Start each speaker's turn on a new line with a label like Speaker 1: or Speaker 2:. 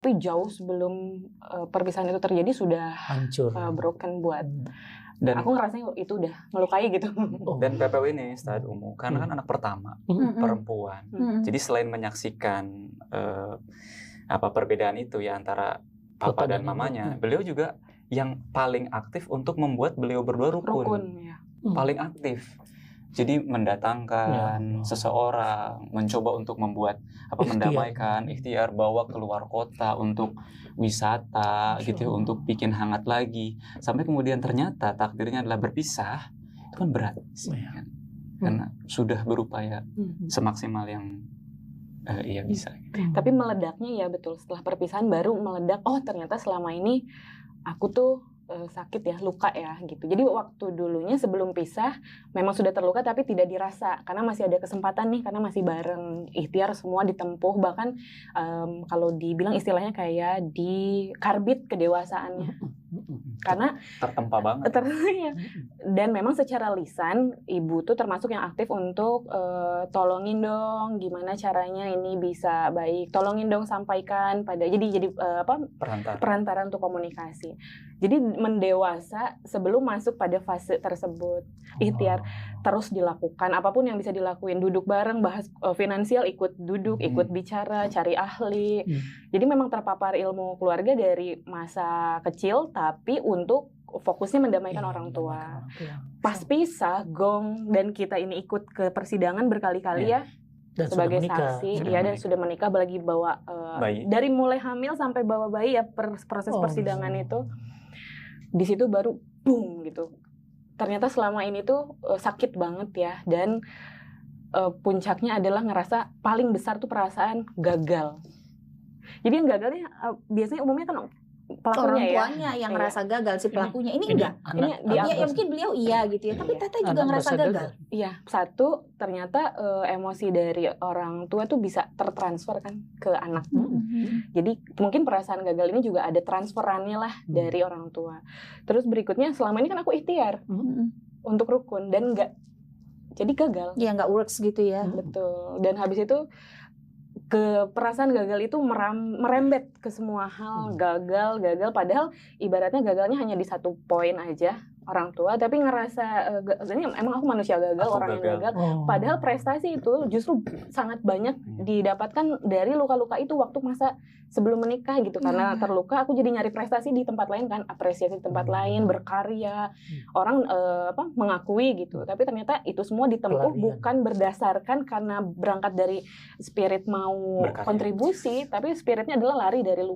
Speaker 1: tapi jauh sebelum perpisahan itu terjadi sudah
Speaker 2: hancur,
Speaker 1: broken buat.
Speaker 3: Dan
Speaker 1: Aku ngerasanya itu udah melukai gitu.
Speaker 3: Dan PPW ini Ustadz Umu, karena kan anak pertama, perempuan. Jadi selain menyaksikan perbedaan itu ya antara papa dan mamanya, beliau juga yang paling aktif untuk membuat beliau berdua rukun
Speaker 1: Ya.
Speaker 3: Paling aktif. Jadi mendatangkan seseorang, mencoba untuk membuat mendamaikan, ikhtiar bawa keluar kota untuk wisata gitu, untuk bikin hangat lagi. Sampai kemudian ternyata takdirnya adalah berpisah. Itu kan berat sih, kan? Karena sudah berupaya semaksimal yang ia bisa.
Speaker 1: Tapi meledaknya ya betul setelah perpisahan baru meledak. Oh ternyata selama ini aku tuh sakit ya, luka ya gitu. Jadi waktu dulunya sebelum pisah memang sudah terluka tapi tidak dirasa karena masih ada kesempatan nih, karena masih bareng, ikhtiar semua ditempuh, bahkan kalau dibilang istilahnya kayak di karbit kedewasaannya. Karena
Speaker 3: tertempa banget.
Speaker 1: Dan memang secara lisan ibu tuh termasuk yang aktif untuk tolongin dong gimana caranya ini bisa baik, tolongin dong sampaikan pada jadi perantara untuk komunikasi. Jadi mendewasa sebelum masuk pada fase tersebut. Ikhtiar terus dilakukan, apapun yang bisa dilakuin, duduk bareng, bahas finansial, ikut duduk, ikut bicara, cari ahli. Jadi memang terpapar ilmu keluarga dari masa kecil, tapi untuk fokusnya mendamaikan orang tua. Pas pisah, gong, dan kita ini ikut ke persidangan berkali-kali ya.
Speaker 2: Dan
Speaker 1: sebagai saksi, dan sudah menikah, lagi bawa bayi. Dari mulai hamil sampai bawa bayi ya, proses persidangan itu. Di situ baru boom gitu. Ternyata selama ini tuh sakit banget ya, dan puncaknya adalah ngerasa paling besar tuh perasaan gagal. Jadi yang gagalnya biasanya umumnya kan pelakunya
Speaker 4: orang tuanya yang ngerasa gagal, si pelakunya ini enggak. Ya mungkin beliau gitu ya, tapi Teteh juga ngerasa gagal.
Speaker 1: Iya, satu ternyata emosi dari orang tua tuh bisa tertransfer kan ke anak. Jadi mungkin perasaan gagal ini juga ada transferannya lah dari orang tua. Terus berikutnya selama ini kan aku ikhtiar untuk rukun dan enggak, jadi gagal.
Speaker 4: Ya enggak works gitu ya.
Speaker 1: Betul. Dan habis itu ke perasaan gagal itu merembet ke semua hal, gagal, padahal ibaratnya gagalnya hanya di satu poin aja, orang tua, tapi ngerasa ini emang aku manusia gagal, yang gagal. Padahal prestasi itu justru sangat banyak didapatkan dari luka-luka itu waktu masa sebelum menikah gitu. Karena terluka aku jadi nyari prestasi di tempat lain kan, apresiasi di tempat lain, berkarya, orang mengakui gitu. Tapi ternyata itu semua ditempuh bukan berdasarkan karena berangkat dari spirit mau kontribusi, tapi spiritnya adalah lari dari luka.